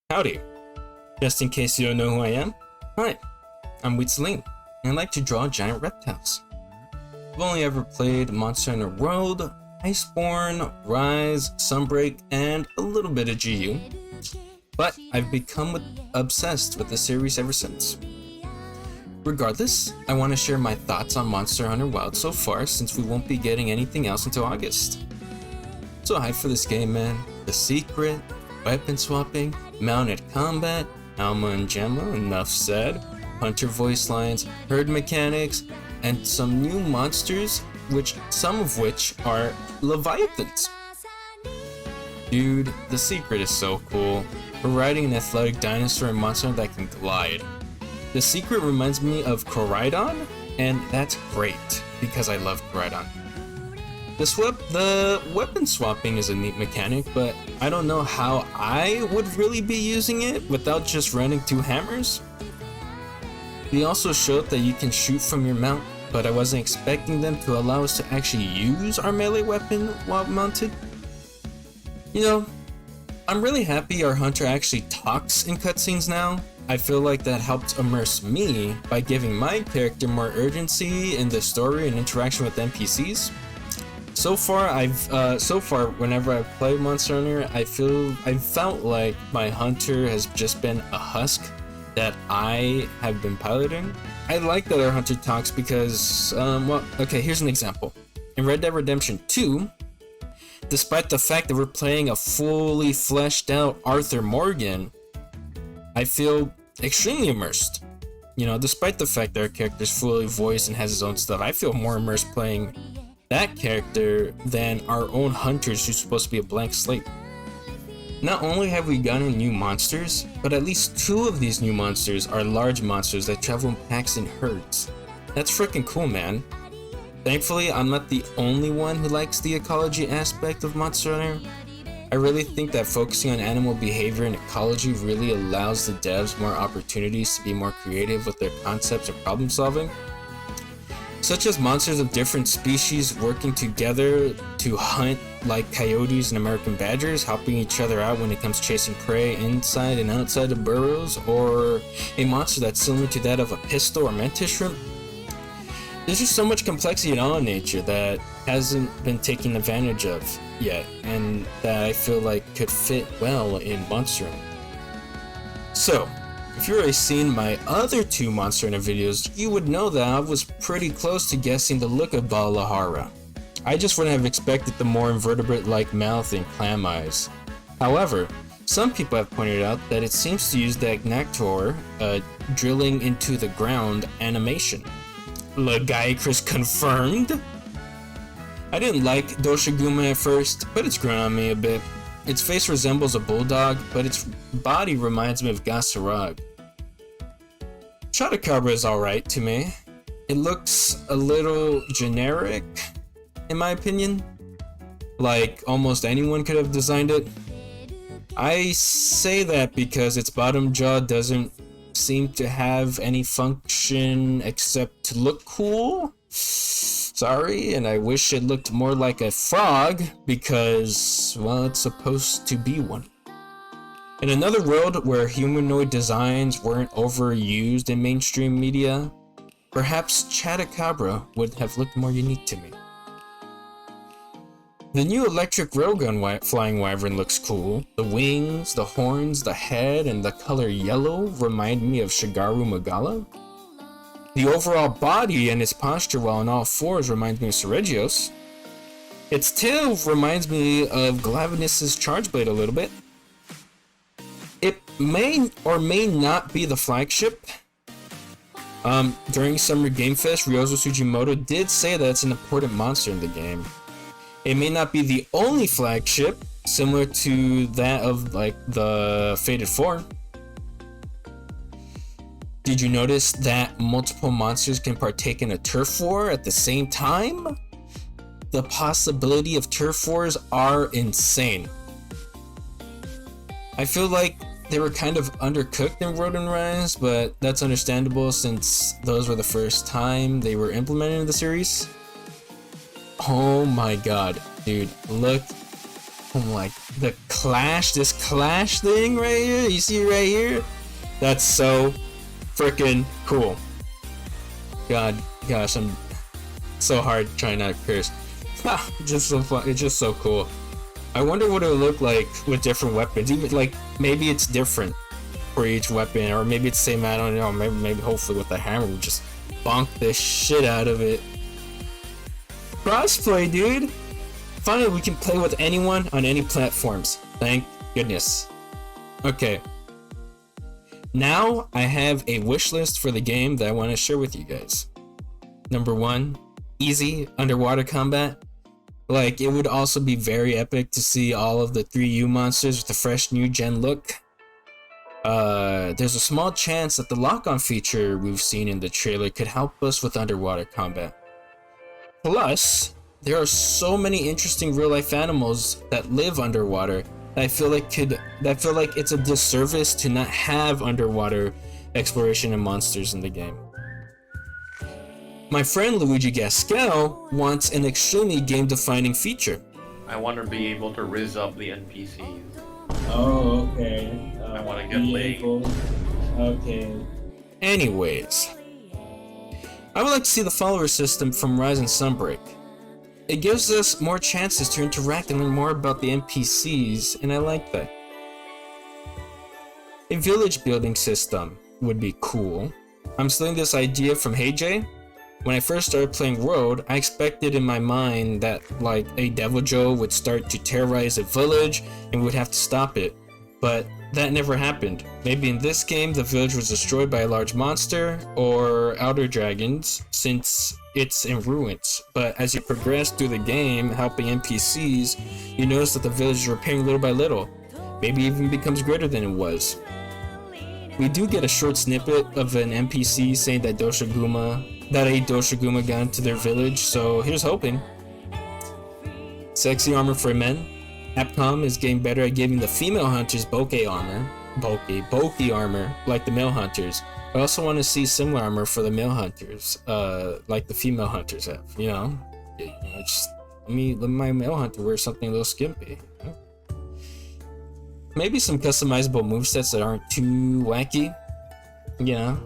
Howdy. Just in case you don't know who I am, hi, I'm Wishlist, and I like to draw giant reptiles. I've only ever played Monster Hunter World, Iceborne, Rise, Sunbreak, and a little bit of GU, but I've become obsessed with the series ever since. Regardless, I want to share my thoughts on Monster Hunter World so far, since we won't be getting anything else until August. So hyped for this game, man. The Seikret, weapon swapping, mounted combat, Alma and Gemma, enough said, hunter voice lines, herd mechanics, and some new monsters, some of which are Leviathans. Dude, the Seikret is so cool. We're riding an athletic dinosaur and monster that can glide. The Seikret reminds me of Koraidon, and that's great, because I love Koraidon. The weapon swapping is a neat mechanic, but I don't know how I would really be using it without just running two hammers. They also showed that you can shoot from your mount, but I wasn't expecting them to allow us to actually use our melee weapon while mounted. You know, I'm really happy our hunter actually talks in cutscenes now. I feel like that helped immerse me by giving my character more urgency in the story and interaction with NPCs. So far, whenever I've played Monster Hunter, I felt like my hunter has just been a husk that I have been piloting. I like that our hunter talks because, here's an example. In Red Dead Redemption 2, despite the fact that we're playing a fully fleshed out Arthur Morgan, I feel extremely immersed. You know, despite the fact that our character's fully voiced and has his own stuff, I feel more immersed playing that character than our own hunters who's supposed to be a blank slate. Not only have we gotten new monsters, but at least two of these new monsters are large monsters that travel in packs and herds. That's freaking cool, man. Thankfully, I'm not the only one who likes the ecology aspect of Monster Hunter. I really think that focusing on animal behavior and ecology really allows the devs more opportunities to be more creative with their concepts and problem solving. Such as monsters of different species working together to hunt like coyotes and American badgers, helping each other out when it comes to chasing prey inside and outside of burrows, or a monster that's similar to that of a pistol or mantis shrimp. There's just so much complexity in all nature that hasn't been taken advantage of yet, and that I feel like could fit well in Monster Hunter. So, if you've already seen my other two Monster Hunter videos, you would know that I was pretty close to guessing the look of Balahara. I just wouldn't have expected the more invertebrate-like mouth and clam eyes. However, some people have pointed out that it seems to use the Agnactor drilling into the ground animation. Legiacris confirmed! I didn't like Doshaguma at first, but it's grown on me a bit. Its face resembles a bulldog, but its body reminds me of Gasarag. Chatacabra is alright to me. It looks a little generic, in my opinion. Like almost anyone could have designed it. I say that because its bottom jaw doesn't seem to have any function except to look cool. Sorry, and I wish it looked more like a frog because, well, it's supposed to be one. In another world where humanoid designs weren't overused in mainstream media, perhaps Chatacabra would have looked more unique to me. The new electric railgun flying wyvern looks cool. The wings, the horns, the head, and the color yellow remind me of Shigaru Magala. The overall body and its posture while on all fours reminds me of Seregios. Its tail reminds me of Glavenus's Chargeblade a little bit. It may or may not be the flagship. During Summer Game Fest, Ryozo Sugimoto did say that it's an important monster in the game. It may not be the only flagship, similar to that of like the Fated 4. Did you notice that multiple monsters can partake in a turf war at the same time? The possibility of turf wars are insane. I feel like they were kind of undercooked in Road and Rise, but that's understandable since those were the first time they were implemented in the series. Oh my god, dude, look Oh my, this clash thing right here, you see right here? That's so freaking cool. Gosh, I'm so hard trying not to curse. Just so fun, it's just so cool. I wonder what it would look like with different weapons, even like, maybe it's different for each weapon, or maybe it's the same, I don't know, maybe hopefully with the hammer, we'll just bonk the shit out of it. Crossplay, dude! Finally, we can play with anyone on any platforms. Thank goodness. Okay. Now, I have a wish list for the game that I want to share with you guys. Number 1, easy underwater combat. Like, it would also be very epic to see all of the 3U monsters with a fresh new gen look. There's a small chance that the lock-on feature we've seen in the trailer could help us with underwater combat. Plus, there are so many interesting real-life animals that live underwater that I feel like it's a disservice to not have underwater exploration and monsters in the game. My friend Luigi Gascal wants an extremely game-defining feature. I want to be able to rizz up the NPCs. Oh, okay. I want to get laid. Okay. Anyways, I would like to see the follower system from Rise and Sunbreak. It gives us more chances to interact and learn more about the NPCs, and I like that. A village building system would be cool. I'm stealing this idea from HeyJ. When I first started playing Road, I expected in my mind that like a Devil Joe would start to terrorize a village and we would have to stop it. But that never happened. Maybe in this game the village was destroyed by a large monster or outer dragons since it's in ruins. But as you progress through the game helping NPCs, you notice that the village is repairing little by little. Maybe even becomes greater than it was. We do get a short snippet of an NPC saying that a Doshaguma got into their village, so here's hoping. Sexy armor for men. Capcom is getting better at giving the female hunters bokeh armor, like the male hunters. I also want to see similar armor for the male hunters, like the female hunters have. You know, just let my male hunter wear something a little skimpy. You know? Maybe some customizable movesets that aren't too wacky. You know.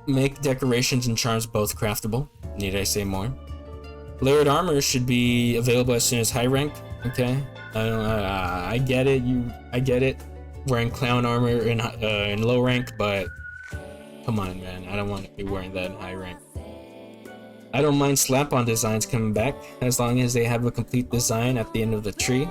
Make decorations and charms both craftable. Need I say more? Layered armor should be available as soon as high rank. Okay, I get it. I get it. Wearing clown armor in low rank, but come on, man. I don't want to be wearing that in high rank. I don't mind slap-on designs coming back as long as they have a complete design at the end of the tree.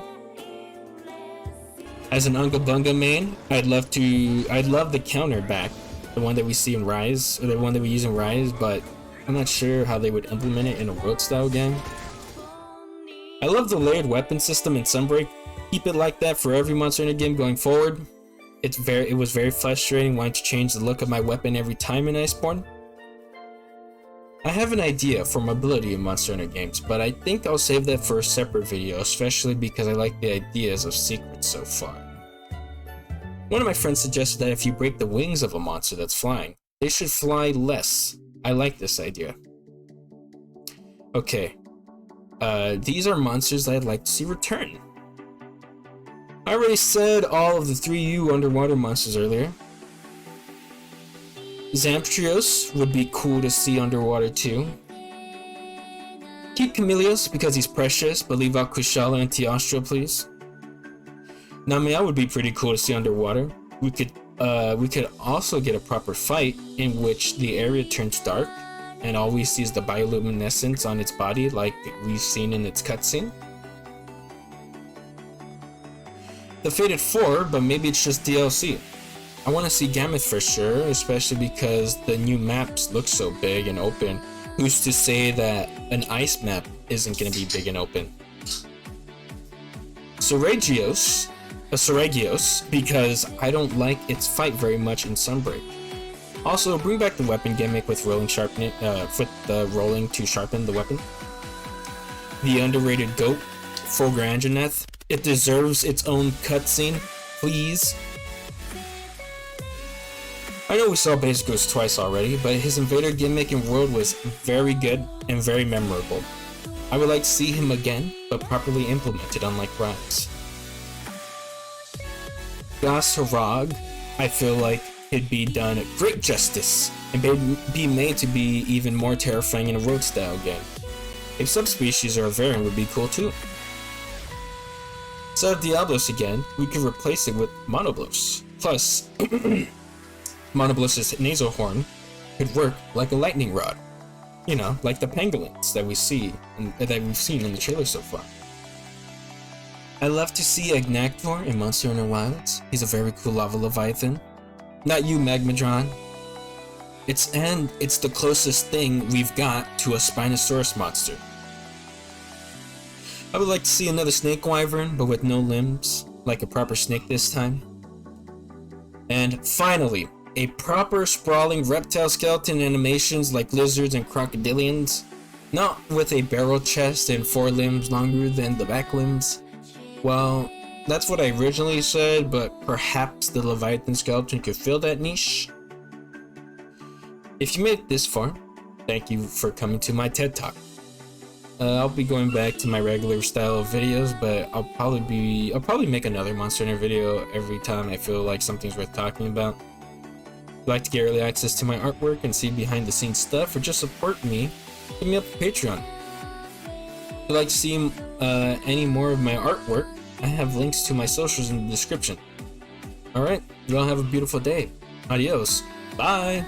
As an Unga Bunga main, I'd love the counter back. The one that we see in Rise, or the one that we use in Rise, but I'm not sure how they would implement it in a World style game. I love the layered weapon system in Sunbreak. Keep it like that for every monster in the game going forward. It was very frustrating wanting to change the look of my weapon every time in Iceborne. I have an idea for mobility in Monster Hunter games, but I think I'll save that for a separate video, especially because I like the ideas of Seikret so far. One of my friends suggested that if you break the wings of a monster that's flying, they should fly less. I like this idea. Okay, these are monsters that I'd like to see return. I already said all of the 3U underwater monsters earlier. Zamtrios would be cool to see underwater too. Keep Chameleos because he's precious, but leave out Kushala and Teostro, please. Namia would be pretty cool to see underwater. We could also get a proper fight in which the area turns dark and all we see is the bioluminescence on its body like we've seen in its cutscene. The Fated 4, but maybe it's just DLC. I want to see Gammoth for sure, especially because the new maps look so big and open. Who's to say that an ice map isn't going to be big and open? Seregios, because I don't like its fight very much in Sunbreak. Also, bring back the weapon gimmick with rolling rolling to sharpen the weapon. The underrated goat, Fulgur Anjaneth. It deserves its own cutscene, please. I know we saw Basic Ghost twice already, but his invader gimmick in World was very good and very memorable. I would like to see him again, but properly implemented, unlike Rise. Gasarog, I feel like could be done great justice and be made to be even more terrifying in a road style game. A subspecies or a variant would be cool too. Instead of Diablos again, we could replace it with Monoblos. Plus, Monoblos's nasal horn could work like a lightning rod. You know, like the pangolins that we've seen in the trailer so far. I love to see Agnactor in Monster Hunter Wilds. He's a very cool lava leviathan. Not you, Magmadron. It's the closest thing we've got to a Spinosaurus monster. I would like to see another snake wyvern, but with no limbs, like a proper snake this time. And finally, a proper sprawling reptile skeleton animations like lizards and crocodilians, not with a barrel chest and 4 limbs longer than the back limbs. Well, that's what I originally said, but perhaps the Leviathan skeleton could fill that niche. If you made it this far, thank you for coming to my TED Talk. I'll be going back to my regular style of videos, but I'll probably make another Monster Hunter video every time I feel like something's worth talking about. If you'd like to get early access to my artwork and see behind the scenes stuff, or just support me, hit me up on Patreon. If you'd like to see any more of my artwork, I have links to my socials in the description. Alright, you all have a beautiful day. Adios. Bye!